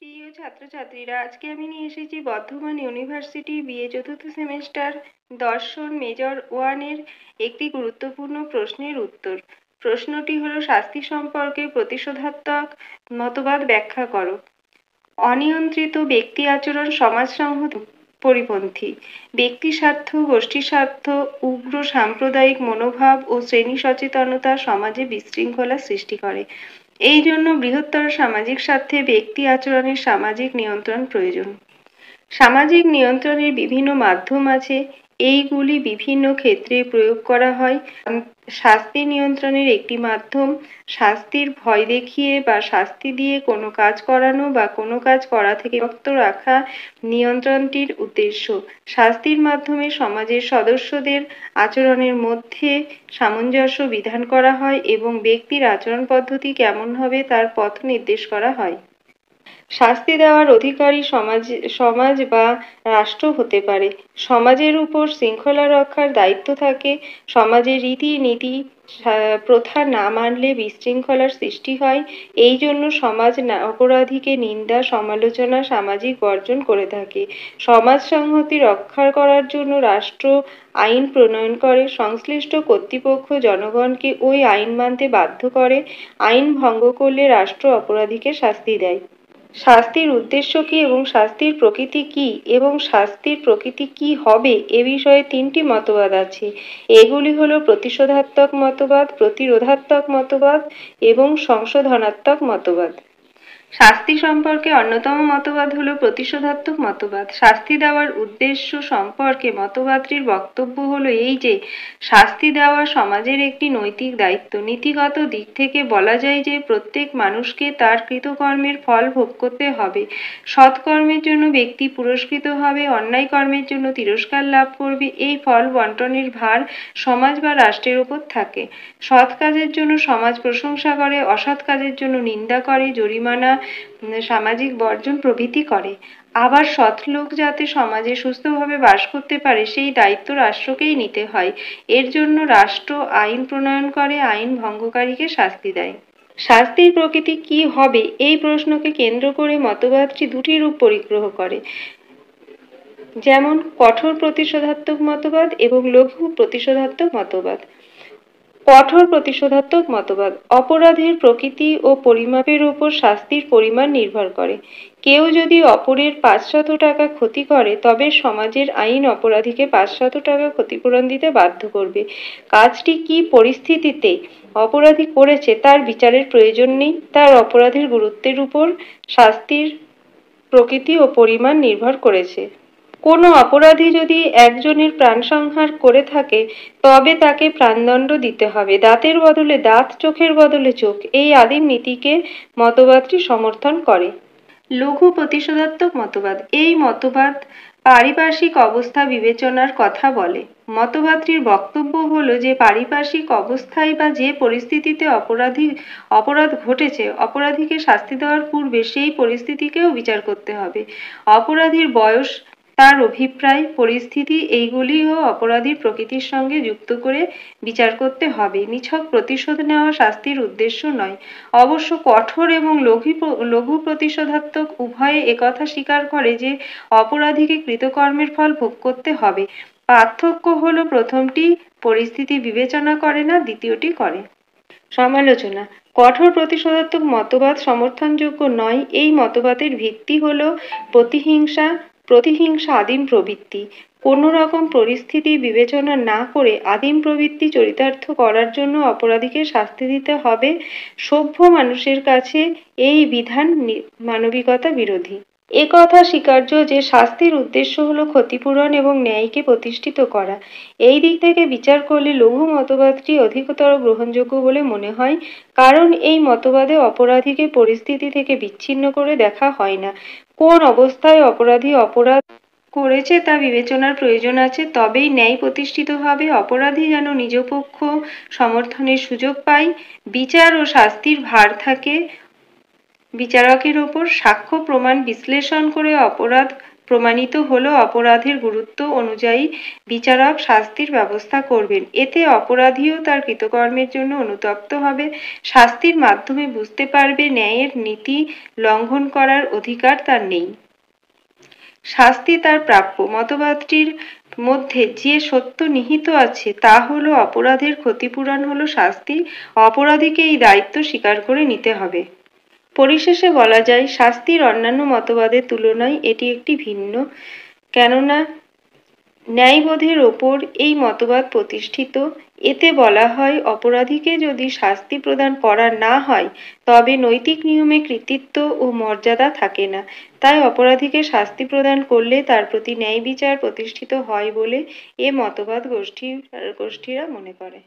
প্রিয় ছাত্রছাত্রীরা, আজকে আমি নিয়ে এসেছি বর্ধমান ইউনিভার্সিটি বিএ চতুর্থ সেমেস্টার দর্শন মেজর 1 এর একটি গুরুত্বপূর্ণ প্রশ্নের উত্তর। প্রশ্নটি হলো, শাস্তি সম্পর্কে প্রতিশোধাত্মক মতবাদ ব্যাখ্যা করো। অনিয়ন্ত্রিত ব্যক্তি আচরণ সমাজসংহতি পরিপন্থী। ব্যক্তি স্বার্থ, গোষ্ঠী স্বার্থ, উগ্র সাম্প্রদায়িক মনোভাব ও শ্রেণী সচেতনতা সমাজে বিশৃঙ্খলা সৃষ্টি করে। এই জন্য বৃহত্তর সামাজিক স্বার্থে ব্যক্তি আচরণের সামাজিক নিয়ন্ত্রণ প্রয়োজন। সামাজিক নিয়ন্ত্রণের বিভিন্ন মাধ্যম আছে, এইগুলি বিভিন্ন ক্ষেত্রে প্রয়োগ করা হয়। শাস্তি নিয়ন্ত্রণের একটি মাধ্যম শাস্তির ভয় দেখিয়ে বা শাস্তি দিয়ে কোনো কাজ করানো বা কোনো কাজ করা থেকে বিরত রাখা নিয়ন্ত্রণটির উদ্দেশ্য। শাস্তির মাধ্যমে সমাজের সদস্যদের আচরণের মধ্যে সামঞ্জস্য বিধান করা হয় এবং ব্যক্তির আচরণ পদ্ধতি কেমন হবে তার পথ নির্দেশ করা হয়। শাস্তি দেওয়ার অধিকারী সমাজ বা রাষ্ট্র হতে পারে। সমাজের উপর শৃঙ্খলা রক্ষার দায়িত্ব থাকে। সমাজের রীতিনীতি প্রথা না মানলে বিশৃঙ্খলার সৃষ্টি হয়। এই জন্য সমাজ অপরাধীকে নিন্দা, সমালোচনা, সামাজিক বর্জন করে থাকে। সমাজ সংহতি রক্ষা করার জন্য রাষ্ট্র আইন প্রণয়ন করে। সংশ্লিষ্ট কর্তৃপক্ষ জনগণকে ওই আইন মানতে বাধ্য করে। আইন ভঙ্গ করলে রাষ্ট্র অপরাধীকে শাস্তি দেয়। শাস্তির উদ্দেশ্য কী এবং শাস্তির প্রকৃতি কী এবং শাস্তির প্রকৃতি কী হবে এ বিষয়ে তিনটি মতবাদ আছে। এগুলি হলো প্রতিশোধাত্মক মতবাদ, প্রতিরোধাত্মক মতবাদ এবং সংশোধনাত্মক মতবাদ। শাস্তি সম্পর্কে অন্যতম মতবাদ হলো প্রতিশোধাত্মক মতবাদ। শাস্তি দেওয়ার উদ্দেশ্য সম্পর্কে মতবাদটির বক্তব্য হলো এই যে, শাস্তি দেওয়া সমাজের একটি নৈতিক দায়িত্ব। নীতিগত দিক থেকে বলা যায় যে, প্রত্যেক মানুষকে তার কৃতকর্মের ফল ভোগ করতে হবে। সৎ কর্মের জন্য ব্যক্তি পুরস্কৃত হবে, অন্যায় কর্মের জন্য তিরস্কার লাভ করবে। এই ফল বন্টনের ভার সমাজ বা রাষ্ট্রের উপর থাকে। সৎ কাজের জন্য সমাজ প্রশংসা করে, অসৎ কাজের জন্য নিন্দা করে, জরিমানা, সামাজিক বর্জন প্রভৃতি করে। আবার সৎ লোক যাতে সমাজে সুস্থভাবে বাস করতে পারে সেই দায়িত্ব রাষ্ট্রকেই নিতে হয়। এর জন্য রাষ্ট্র আইন প্রণয়ন করে, আইন ভঙ্গকারীকে শাস্তি দেয়। শাস্তির প্রকৃতি কী হবে এই প্রশ্নকে কেন্দ্র করে মতবাদটি দুটি রূপ পরিগ্রহ করে, যেমন কঠোর প্রতিশোধাত্মক মতবাদ এবং লঘু প্রতিশোধাত্মক মতবাদ। কঠোর প্রতিশোধাত্মক মতবাদ। অপরাধের প্রকৃতি ও পরিমাপের উপর শাস্তির পরিমাণ নির্ভর করে। কেউ যদি অপরের 500 টাকা ক্ষতি করে তবে সমাজের আইন অপরাধীকে 500 টাকা ক্ষতিপূরণ দিতে বাধ্য করবে। কাজটি কী পরিস্থিতিতে অপরাধী করেছে তার বিচারের প্রয়োজন নেই, তার অপরাধের গুরুত্বের উপর শাস্তির প্রকৃতি ও পরিমাণ নির্ভর করেছে। কোনো অপরাধী যদি একজনের প্রাণ সংহার করে থাকে তবে তাকে প্রাণদণ্ড দিতে হবে। দাঁতের বদলে দাঁত, চোখের বদলে চোখ, এই আদিম নীতিকে মতবাদটি সমর্থন করে। লঘু প্রতিশোধাত্মক মতবাদ। এই মতবাদ পারিপার্শ্বিক অবস্থা বিবেচনার কথা বলে। মতবাদটির বক্তব্য হলো যে, পারিপার্শ্বিক অবস্থায় বা যে পরিস্থিতিতে অপরাধ ঘটেছে, অপরাধীকে শাস্তি দেওয়ার পূর্বে সেই পরিস্থিতিকেও বিচার করতে হবে। অপরাধীর বয়স, তার অভিপ্রায়, পরিস্থিতি এইগুলিও অপরাধীর প্রকৃতির সঙ্গে যুক্ত করে বিচার করতে হবে। নিছক প্রতিশোধ নেওয়া শাস্তির উদ্দেশ্য নয়। অবশ্য কঠোর এবং লঘু প্রতিশোধাত্মক উভয়ে একথা স্বীকার করে যে অপরাধীকে কৃতকর্মের ফল ভোগ করতে হবে। পার্থক্য হলো, প্রথমটি পরিস্থিতি বিবেচনা করে না, দ্বিতীয়টি করে। সমালোচনা। কঠোর প্রতিশোধাত্মক মতবাদ সমর্থনযোগ্য নয়। এই মতবাদের ভিত্তি হলো প্রতিহিংসা আদিম প্রবৃত্তি। কোনো রকম পরিস্থিতি বিবেচনা না করে আদিম প্রবৃত্তি চরিতার্থ করার জন্য অপরাধীকে শাস্তি দিতে হবে। সভ্য মানুষের কাছে এই বিধান মানবিকতা বিরোধী। একথা স্বীকার্য যে শাস্তির উদ্দেশ্য হলো ক্ষতিপূরণ এবং ন্যায়কে প্রতিষ্ঠিত করা। এই দিক থেকে বিচার করলে লঘু মতবাদটি অধিকতর গ্রহণযোগ্য বলে মনে হয়, কারণ এই মতবাদে অপরাধীকে পরিস্থিতি থেকে বিচ্ছিন্ন করে দেখা হয় না। কোন অবস্থায় অপরাধী অপরাধ করেছে তা বিবেচনার প্রয়োজন আছে, তবেই ন্যায় প্রতিষ্ঠিত হবে। অপরাধী যেন নিজ পক্ষ সমর্থনের সুযোগ পায়। বিচার ও শাস্তির ভার থাকে বিচারকের ওপর। সাক্ষ্য প্রমাণ বিশ্লেষণ করে অপরাধ প্রমাণিত হলো অপরাধের গুরুত্ব অনুযায়ী বিচারক শাস্তির ব্যবস্থা করবেন। এতে অপরাধীও তার কৃতকর্মের জন্য অনুতপ্ত হবে, শাস্তির মাধ্যমে বুঝতে পারবে ন্যায়ের নীতি লঙ্ঘন করার অধিকার তার নেই। শাস্তি তার প্রাপ্য। মতবাদটির মধ্যে যে সত্য নিহিত আছে তা হলো অপরাধের ক্ষতিপূরণ হলো শাস্তি, অপরাধীকে এই দায়িত্ব স্বীকার করে নিতে হবে। পরিশেষে বলা যায় শাস্তির অন্যান্য মতবাদের তুলনায় এটি একটি ভিন্ন, কেননা ন্যায়বোধের ওপর এই মতবাদ প্রতিষ্ঠিত। এতে বলা হয় অপরাধীকে যদি শাস্তি প্রদান করা না হয় তবে নৈতিক নিয়মে কৃতিত্ব ও মর্যাদা থাকে না। তাই অপরাধীকে শাস্তি প্রদান করলে তার প্রতি ন্যায় বিচার প্রতিষ্ঠিত হয় বলে এ মতবাদ গোষ্ঠীরা মনে করে।